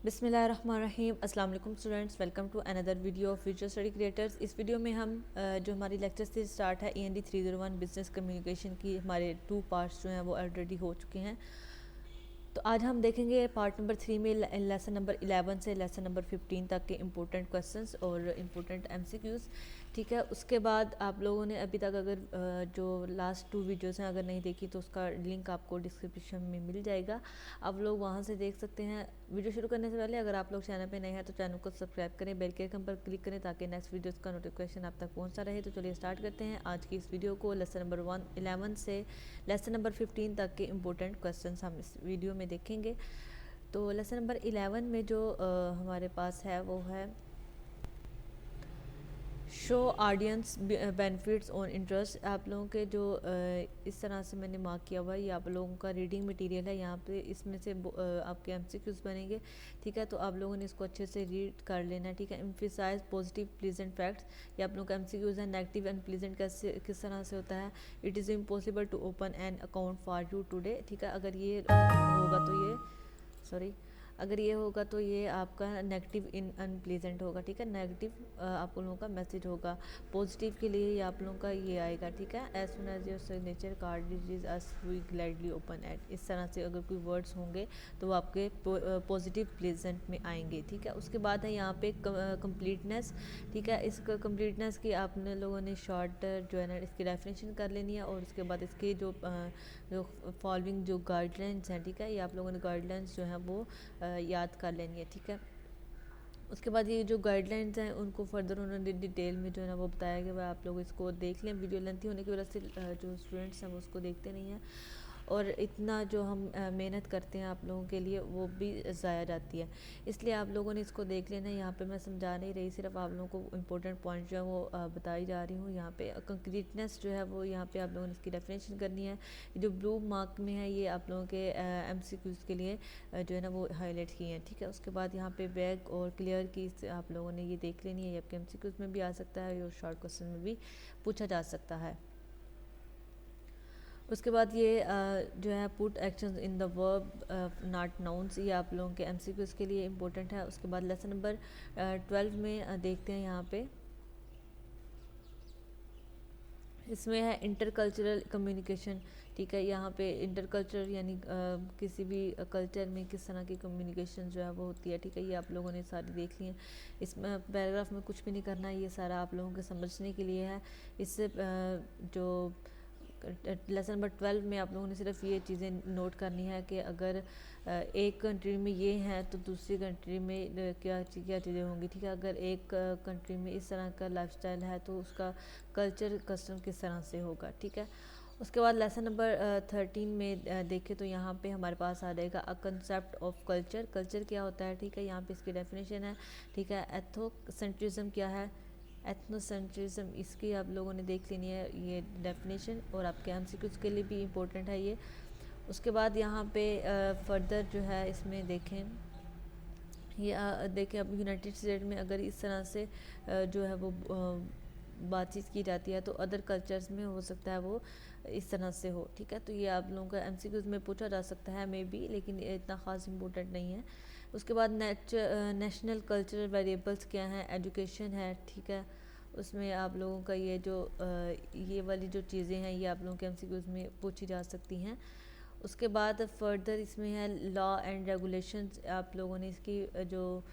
बिस्मिल्लाहिर्रहमानिर्रहीम। अस्सलाम वालेकुम students, welcome to another video of future study creators. इस वीडियो में हम जो हमारी लेक्चर से स्टार्ट है END 301 बिजनेस कम्युनिकेशन की हमारे 2 पार्ट्स जो हैं वो ऑलरेडी हो चुके हैं। तो आज हम देखेंगे पार्ट नंबर 3 में लेसन नंबर 11 से लेसन नंबर 15 तक के इम्पोर्टेंट क्वेश्चंस और इम्पोर्टेंट MCQs। ठीक है, उसके बाद आप लोगों ने अभी तक अगर जो लास्ट 2 वीडियोस हैं अगर नहीं देखी तो उसका लिंक आपको डिस्क्रिप्शन में मिल जाएगा, आप लोग वहां से देख सकते हैं। वीडियो शुरू करने से पहले अगर आप लोग चैनल पे नए हैं तो चैनल को सब्सक्राइब करें, बेल के आइकन पर क्लिक करें ताकि नेक्स्ट वीडियोस का नोटिफिकेशन आप तक पहुंचता रहे। तो चलिए स्टार्ट करते हैं आज की इस वीडियो को। लेसन नंबर 11 से लेसन नंबर 15 तक के इम्पोर्टेंट क्वेश्चन हम इस वीडियो में देखेंगे। तो लेसन नंबर 11 में जो हमारे पास है वो है show audience benefits on interest. आप लोगों के जो इस तरह से मैंने मार्क किया हुआ है, ये आप लोगों का रीडिंग मटेरियल है। यहाँ पे इसमें से आपके MCQs बनेंगे। ठीक है, तो आप लोगों ने इसको अच्छे से रीड कर लेना है। ठीक है, एम्फिसाइज पॉजिटिव प्लीजेंट फैक्ट्स, ये आप लोगों का MCQs है। नेगेटिव एंड प्लीजेंट कैसे किस तरह से होता है। It is impossible to open an account for you today. ठीक है, अगर ये होगा तो ये अगर ये होगा तो ये आपका नेगेटिव इन अनप्लीजेंट होगा। ठीक है, नेगेटिव आप लोगों का मैसेज होगा। पॉजिटिव के लिए ये आप लोगों का ये आएगा। ठीक है, as soon as your signature card is us we gladly open it. इस तरह से अगर कोई वर्ड्स होंगे तो वो आपके पॉजिटिव प्लीजेंट में आएंगे। ठीक है, उसके बाद है यहाँ पे कंप्लीटनेस। ठीक है, इस कंप्लीटनेस की आपने लोगों ने शॉर्ट जो है ना इसकी डेफिनेशन कर लेनी है और उसके बाद इसके जो फॉलोइंग जो गाइडलाइंस हैं, ठीक है, ये आप लोगों ने गाइडलाइंस जो हैं वो याद कर लेनी है। ठीक है, उसके बाद ये जो गाइडलाइंस हैं उनको फर्दर उन्होंने डिटेल में जो है ना वो बताया गया है, आप लोग इसको देख लें। वीडियो लेंथी होने की वजह से जो स्टूडेंट्स हैं वो उसको देखते नहीं हैं और इतना जो हम मेहनत करते हैं आप लोगों के लिए वो भी ज़ाया जाती है, इसलिए आप लोगों ने इसको देख लेना। यहाँ पे मैं समझा नहीं रही, सिर्फ आप लोगों को इम्पोर्टेंट पॉइंट जो है वो बताई जा रही हूँ। यहाँ पे कंक्रीटनेस जो है वो यहाँ पे आप लोगों ने इसकी डेफिनेशन करनी है। जो ब्लू मार्क में है ये आप लोगों के MCQs के लिए जो है ना वो हाईलाइट किए हैं। ठीक है, उसके बाद यहाँ पे बैक और क्लियर की आप लोगों ने ये देख लेनी है। ये आपके MCQs में भी आ सकता है और शॉर्ट क्वेश्चन में भी पूछा जा सकता है। उसके बाद ये जो है put actions in the verb not nouns, ये आप लोगों के MCQs के लिए इम्पोर्टेंट है। उसके बाद लेसन नंबर 12 में देखते हैं। यहाँ पे इसमें है इंटरकल्चरल कम्युनिकेशन। ठीक है, यहाँ पे इंटरकल्चर यानी किसी भी कल्चर में किस तरह की कम्युनिकेशन जो है वो होती है। ठीक है, ये आप लोगों ने सारी देख ली है। इसमें पैराग्राफ में कुछ भी नहीं करना है, ये सारा आप लोगों के समझने के लिए है। इससे जो लेसन नंबर 12 में आप लोगों ने सिर्फ ये चीज़ें नोट करनी है कि अगर एक कंट्री में ये हैं तो दूसरी कंट्री में क्या चीज़ें होंगी। ठीक है, अगर एक कंट्री में इस तरह का लाइफस्टाइल है तो उसका कल्चर कस्टम किस तरह से होगा। ठीक है, उसके बाद लेसन नंबर 13 में देखें तो यहाँ पे हमारे पास आ जाएगा a concept of culture. Culture क्या होता है, ठीक है, यहाँ पे इसकी डेफिनेशन है। ठीक है, एथोसेंट्रिज्म क्या है, एथनोसेंट्रिज्म, इसकी आप लोगों ने देख लेनी है ये डेफिनेशन और आपके MCQs के लिए भी इम्पोर्टेंट है ये। उसके बाद यहाँ पे फर्दर जो है इसमें देखें, ये देखें अब यूनाइटेड स्टेट में अगर इस तरह से जो है वो बातचीत की जाती है तो अदर कल्चर्स में हो सकता है वो इस तरह से हो। ठीक है, तो ये आप लोगों का MCQs में पूछा जा सकता है मे बी, लेकिन ये इतना ख़ास इम्पोर्टेंट नहीं है। उसके बाद नेशनल कल्चरल वेरिएबल्स क्या हैं, एजुकेशन है। ठीक है, उसमें आप लोगों का ये जो ये वाली जो चीज़ें हैं ये आप लोगों के MCQs में पूछी जा सकती हैं। उसके बाद फर्दर इसमें है लॉ एंड रेगुलेशंस। आप लोगों ने इसकी जो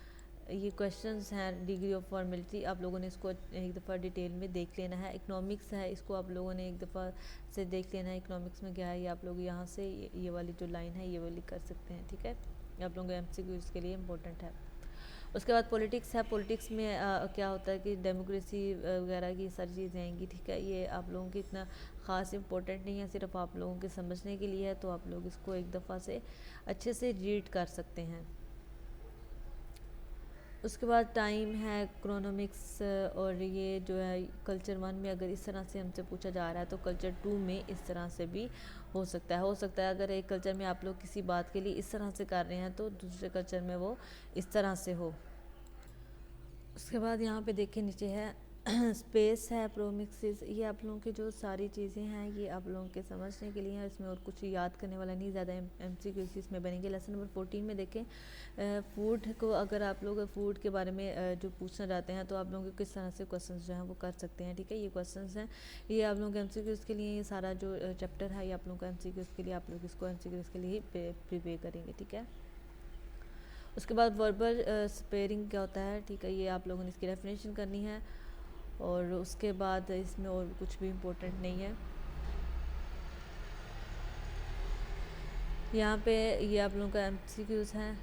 ये क्वेश्चंस हैं डिग्री ऑफ फॉर्मेलिटी, आप लोगों ने इसको एक दफ़ा डिटेल में देख लेना है। इकोनॉमिक्स है, इसको आप लोगों ने एक दफ़ा से देख लेना है। इकोनॉमिक्स में क्या है ये आप लोग यहाँ से ये वाली जो लाइन है ये वाली कर सकते हैं। ठीक है, आप लोगों के MCQs के लिए इम्पोर्टेंट है। उसके बाद पॉलिटिक्स है। पॉलिटिक्स में क्या होता है कि डेमोक्रेसी वगैरह की सारी चीज़ें आएंगी। ठीक है, ये आप लोगों की इतना ख़ास इम्पोर्टेंट नहीं है, सिर्फ आप लोगों के समझने के लिए है, तो आप लोग इसको एक दफ़ा से अच्छे से रीड कर सकते हैं। उसके बाद टाइम है, क्रोनोमिक्स, और ये जो है कल्चर 1 में अगर इस तरह से हमसे पूछा जा रहा है तो कल्चर 2 में इस तरह से भी हो सकता है अगर एक कल्चर में आप लोग किसी बात के लिए इस तरह से कर रहे हैं तो दूसरे कल्चर में वो इस तरह से हो। उसके बाद यहाँ पे देखिए नीचे है स्पेस है, प्रोमिक्सिस, ये आप लोगों की जो सारी चीज़ें हैं ये आप लोगों के समझने के लिए हैं, इसमें और कुछ याद करने वाला नहीं, ज़्यादा MCQs इसमें बनेंगे। लेसन नंबर 14 में देखें, फूड को अगर आप लोग फूड के बारे में जो पूछना चाहते हैं तो आप लोगों को किस तरह से क्वेश्चन जो हैं वो कर सकते हैं, ठीक है। ये क्वेश्चन हैं, ये आप लोगों के MCQs के लिए, ये सारा जो चैप्टर है ये आप लोगों को MCQs के लिए, आप लोग इसको MCQs के लिए ही प्रिपेयर करेंगे, ठीक है। उसके बाद वर्बल स्पेयरिंग क्या होता है, ठीक है, ये आप लोगों ने इसकी डेफिनेशन करनी है। और उसके बाद इसमें और कुछ भी इम्पोर्टेंट नहीं है। यहाँ पे ये आप लोगों का MCQs हैं,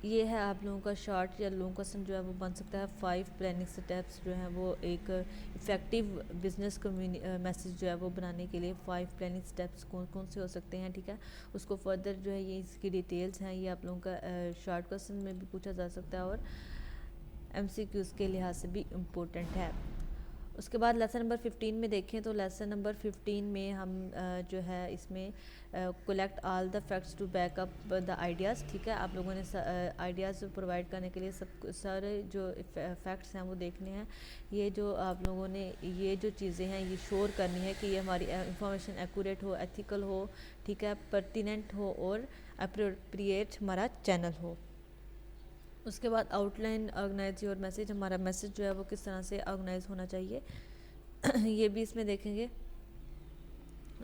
ये है आप लोगों का शॉर्ट या लॉन्ग क्वेश्चन जो है वो बन सकता है। 5 प्लानिंग स्टेप्स जो हैं वो एक इफ़ेक्टिव बिजनेस मैसेज जो है वो बनाने के लिए 5 प्लानिंग स्टेप्स कौन कौन से हो सकते हैं, ठीक है। उसको फर्दर जो है ये इसकी डिटेल्स हैं, ये आप लोगों का शॉर्ट क्वेश्चन में भी पूछा जा सकता है और MCQs के लिहाज से भी इम्पोर्टेंट है। उसके बाद लेसन नंबर 15 में देखें तो लेसन नंबर 15 में हम जो है इसमें collect all the facts to back up the ideas, ठीक है। आप लोगों ने आइडियाज़ प्रोवाइड करने के लिए सब सारे जो फैक्ट्स हैं वो देखने हैं। ये जो आप लोगों ने ये जो चीज़ें हैं ये श्योर करनी है कि ये हमारी इंफॉर्मेशन एक्यूरेट हो, एथिकल हो, ठीक है, पर्टिनेंट हो और अप्रोप्रिएट हमारा चैनल हो। उसके बाद आउटलाइन ऑर्गेनाइज योर मैसेज, हमारा मैसेज जो है वो किस तरह से ऑर्गेनाइज होना चाहिए ये भी इसमें देखेंगे।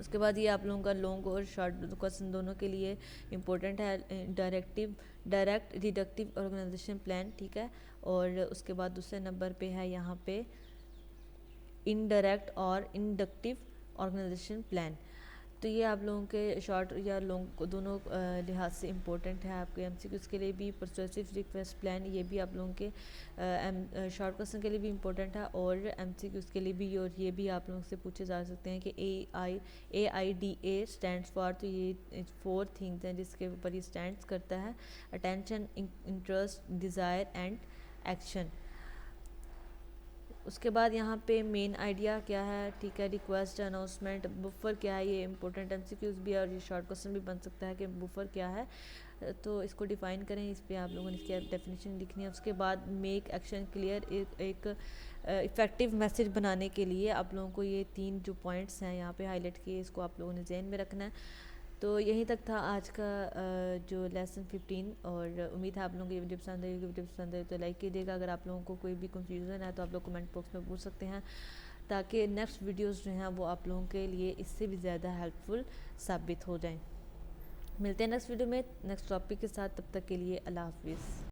उसके बाद ये आप लोगों का लॉन्ग और शॉर्ट क्वेश्चन दोनों के लिए इम्पोर्टेंट है। डायरेक्ट डिडक्टिव ऑर्गेनाइजेशन प्लान, ठीक है। और उसके बाद दूसरे नंबर पे है यहाँ पे इनडायरेक्ट और इंडक्टिव ऑर्गेनाइजेशन प्लान। तो ये आप लोगों के शॉर्ट या लॉन्ग दोनों लिहाज से इम्पोर्टेंट है आपके MCQs के लिए भी। परसुएसिव रिक्वेस्ट प्लान ये भी आप लोगों के शॉर्ट क्वेश्चन के लिए भी इम्पोर्टेंट है और MCQs के लिए भी। और ये भी आप लोगों से पूछे जा सकते हैं कि AIDA स्टैंड्स फॉर, तो ये 4 थिंग्स हैं जिसके ऊपर ये स्टैंड्स करता है। Attention, interest, desire and action. उसके बाद यहाँ पे मेन आइडिया क्या है, ठीक है, रिक्वेस्ट, अनाउंसमेंट, बुफर क्या है, ये इंपॉर्टेंट MCQs भी है और ये शॉर्ट क्वेश्चन भी बन सकता है कि बुफर क्या है, तो इसको डिफ़ाइन करें, इस पर आप लोगों ने इसकी डेफिनेशन लिखनी है। उसके बाद मेक एक्शन क्लियर, एक इफ़ेक्टिव मैसेज बनाने के लिए आप लोगों को ये 3 जो पॉइंट्स हैं यहाँ पे हाईलाइट किए, इसको आप लोगों ने जहन में रखना है। तो यहीं तक था आज का जो लेसन 15 और उम्मीद है आप लोगों को ये वीडियो पसंद आई। वीडियो पसंद आई तो लाइक कीजिएगा। अगर आप लोगों को कोई भी कंफ्यूजन है तो आप लोग कमेंट बॉक्स में पूछ सकते हैं, ताकि नेक्स्ट वीडियोस जो हैं वो आप लोगों के लिए इससे भी ज़्यादा हेल्पफुल साबित हो जाएं। मिलते हैं नेक्स्ट वीडियो में नेक्स्ट टॉपिक के साथ, तब तक के लिए अल्लाह हाफिज़।